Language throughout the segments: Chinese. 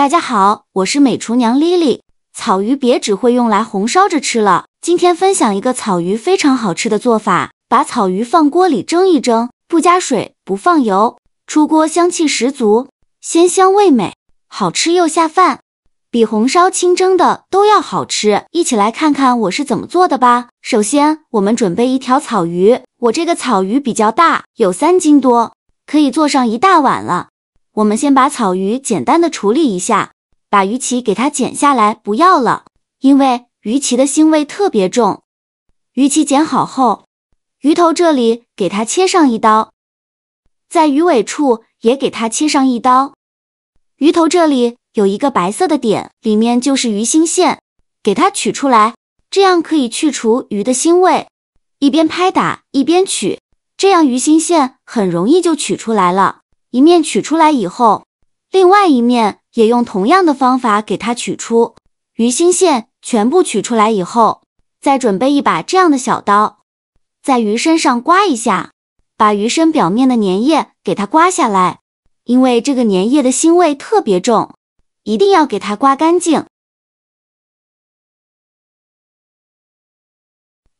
大家好，我是美厨娘 Lily。草鱼别只会用来红烧着吃了，今天分享一个草鱼非常好吃的做法。把草鱼放锅里蒸一蒸，不加水，不放油，出锅香气十足，鲜香味美，好吃又下饭，比红烧清蒸的都要好吃。一起来看看我是怎么做的吧。首先，我们准备一条草鱼，我这个草鱼比较大，有3斤多，可以做上1大碗了。我们先把草鱼简单的处理一下，把鱼鳍给它剪下来，不要了，因为鱼鳍的腥味特别重。鱼鳍剪好后，鱼头这里给它切上1刀，在鱼尾处也给它切上1刀。鱼头这里有一个白色的点，里面就是鱼腥线，给它取出来，这样可以去除鱼的腥味。一边拍打一边取，这样鱼腥线很容易就取出来了。一面取出来以后，另外一面也用同样的方法给它取出。鱼腥线全部取出来以后，再准备一把这样的小刀，在鱼身上刮一下，把鱼身表面的粘液给它刮下来，因为这个粘液的腥味特别重，一定要给它刮干净。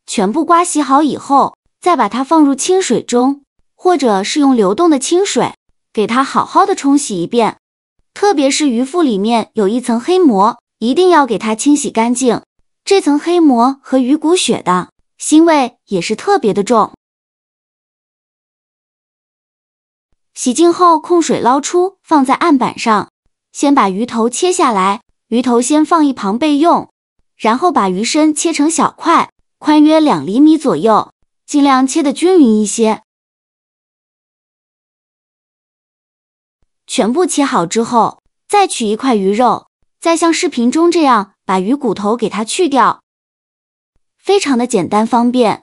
全部刮洗好以后，再把它放入清水中，或者是用流动的清水，给它好好的冲洗一遍。特别是鱼腹里面有一层黑膜，一定要给它清洗干净。这层黑膜和鱼骨血的腥味也是特别的重。洗净后控水捞出，放在案板上，先把鱼头切下来，鱼头先放一旁备用，然后把鱼身切成小块，宽约2厘米左右，尽量切得均匀一些。全部切好之后，再取一块鱼肉，再像视频中这样把鱼骨头给它去掉，非常的简单方便。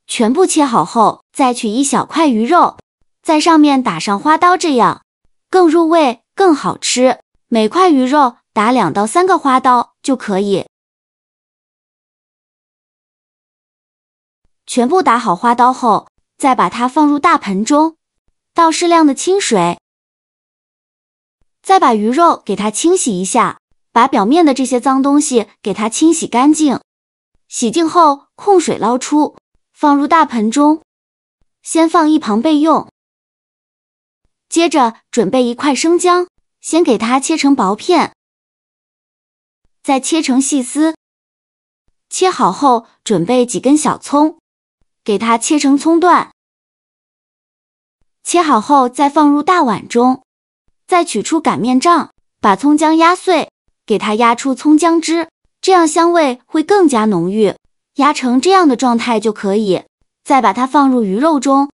全部切好后，再取一小块鱼肉，在上面打上花刀，这样更入味更好吃。每块鱼肉打2到3个花刀就可以。全部打好花刀后，再把它放入大盆中，倒适量的清水，再把鱼肉给它清洗一下，把表面的这些脏东西给它清洗干净。洗净后控水捞出，放入大盆中，先放一旁备用。接着准备1块生姜，先给它切成薄片，再切成细丝。切好后准备几根小葱，给它切成葱段。切好后再放入大碗中，再取出擀面杖，把葱姜压碎，给它压出葱姜汁，这样香味会更加浓郁。压成这样的状态就可以，再把它放入鱼肉中，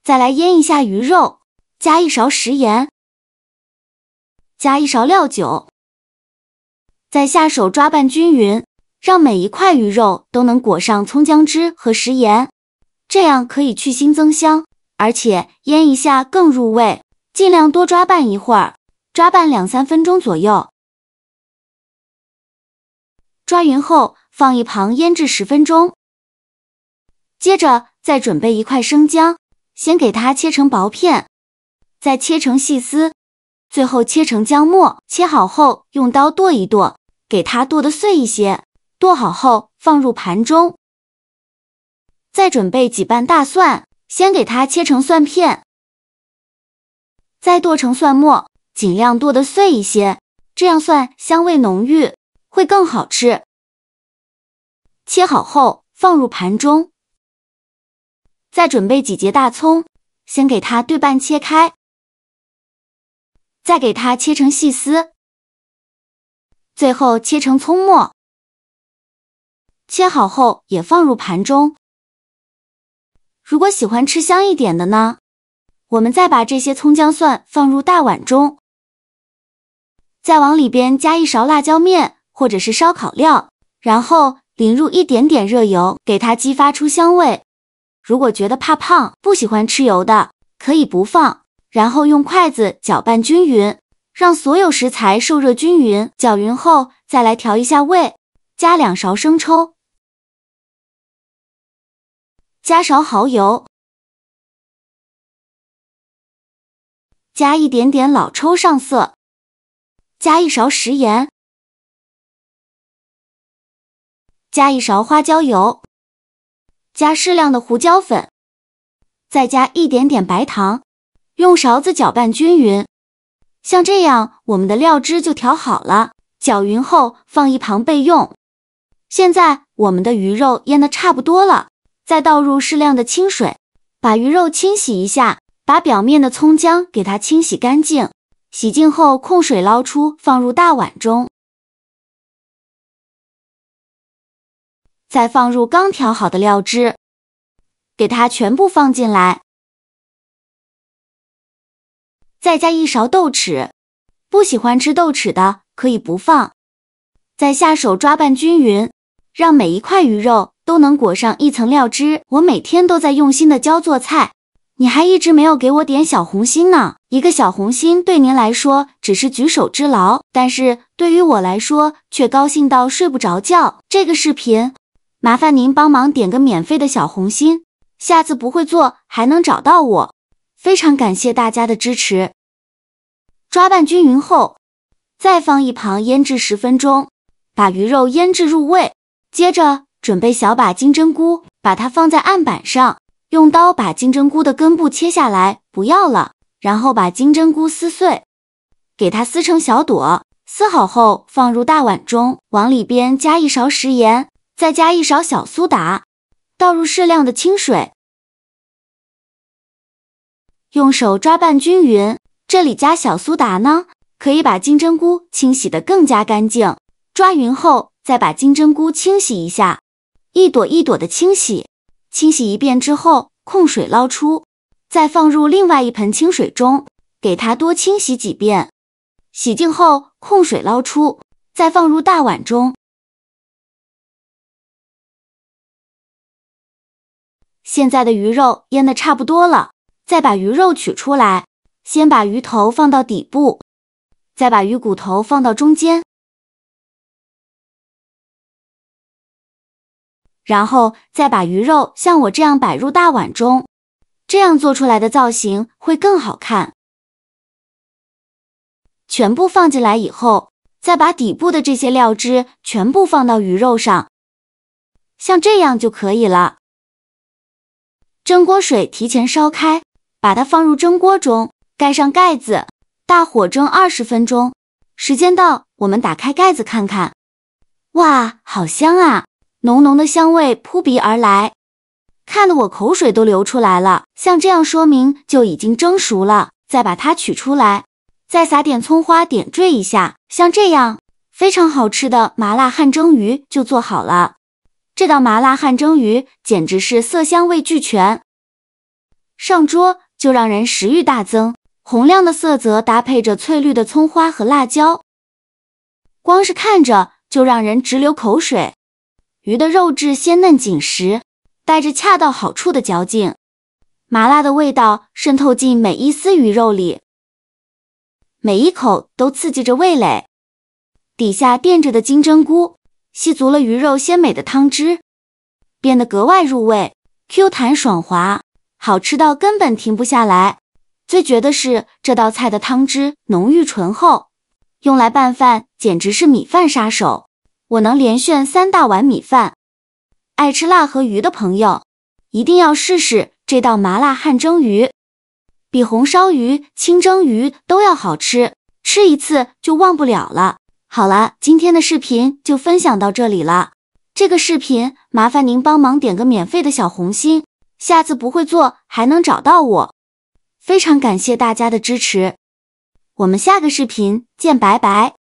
再来腌一下鱼肉，加1勺食盐，加1勺料酒，再下手抓拌均匀，让每一块鱼肉都能裹上葱姜汁和食盐，这样可以去腥增香，而且腌一下更入味。尽量多抓拌一会儿，抓拌2-3分钟左右。抓匀后放一旁腌制10分钟。接着再准备1块生姜，先给它切成薄片，再切成细丝，最后切成姜末。切好后用刀剁一剁，给它剁得碎一些。剁好后放入盘中。再准备几瓣大蒜，先给它切成蒜片，再剁成蒜末，尽量剁得碎一些，这样蒜香味浓郁，会更好吃。切好后放入盘中。再准备几节大葱，先给它对半切开，再给它切成细丝，最后切成葱末。切好后也放入盘中。如果喜欢吃香一点的呢，我们再把这些葱姜蒜放入大碗中，再往里边加1勺辣椒面或者是烧烤料，然后淋入一点点热油，给它激发出香味。如果觉得怕胖，不喜欢吃油的，可以不放，然后用筷子搅拌均匀，让所有食材受热均匀。搅匀后再来调一下味，加2勺生抽，加勺蚝油，加一点点老抽上色，加1勺食盐，加1勺花椒油，加适量的胡椒粉，再加一点点白糖，用勺子搅拌均匀。像这样，我们的料汁就调好了，搅匀后放一旁备用。现在我们的鱼肉腌得差不多了，再倒入适量的清水，把鱼肉清洗一下，把表面的葱姜给它清洗干净。洗净后控水捞出，放入大碗中，再放入刚调好的料汁，给它全部放进来。再加1勺豆豉，不喜欢吃豆豉的可以不放。再下手抓拌均匀，让每一块鱼肉都能裹上一层料汁。我每天都在用心的教做菜，你还一直没有给我点小红心呢。一个小红心对您来说只是举手之劳，但是对于我来说却高兴到睡不着觉。这个视频麻烦您帮忙点个免费的小红心，下次不会做还能找到我。非常感谢大家的支持。抓拌均匀后，再放一旁腌制10分钟，把鱼肉腌制入味。接着准备小把金针菇，把它放在案板上，用刀把金针菇的根部切下来，不要了，然后把金针菇撕碎，给它撕成小朵。撕好后放入大碗中，往里边加1勺食盐，再加1勺小苏打，倒入适量的清水，用手抓拌均匀。这里加小苏打呢，可以把金针菇清洗得更加干净。抓匀后，再把金针菇清洗一下，一朵一朵的清洗。清洗一遍之后，控水捞出，再放入另外一盆清水中，给它多清洗几遍。洗净后，控水捞出，再放入大碗中。现在的鱼肉腌得差不多了，再把鱼肉取出来。先把鱼头放到底部，再把鱼骨头放到中间，然后再把鱼肉像我这样摆入大碗中，这样做出来的造型会更好看。全部放进来以后，再把底部的这些料汁全部放到鱼肉上，像这样就可以了。蒸锅水提前烧开，把它放入蒸锅中，盖上盖子，大火蒸20分钟。时间到，我们打开盖子看看。哇，好香啊！浓浓的香味扑鼻而来，看得我口水都流出来了。像这样说明就已经蒸熟了。再把它取出来，再撒点葱花点缀一下，像这样非常好吃的麻辣汗蒸鱼就做好了。这道麻辣汗蒸鱼简直是色香味俱全，上桌就让人食欲大增。红亮的色泽搭配着翠绿的葱花和辣椒，光是看着就让人直流口水。鱼的肉质鲜嫩紧实，带着恰到好处的嚼劲，麻辣的味道渗透进每一丝鱼肉里，每一口都刺激着味蕾。底下垫着的金针菇吸足了鱼肉鲜美的汤汁，变得格外入味， Q 弹爽滑，好吃到根本停不下来。最绝的是这道菜的汤汁浓郁醇厚，用来拌饭简直是米饭杀手，我能连炫3大碗米饭。爱吃辣和鱼的朋友一定要试试这道麻辣汗蒸鱼，比红烧鱼、清蒸鱼都要好吃，吃一次就忘不了了。好了，今天的视频就分享到这里了。这个视频麻烦您帮忙点个免费的小红心，下次不会做还能找到我。非常感谢大家的支持，我们下个视频见，拜拜。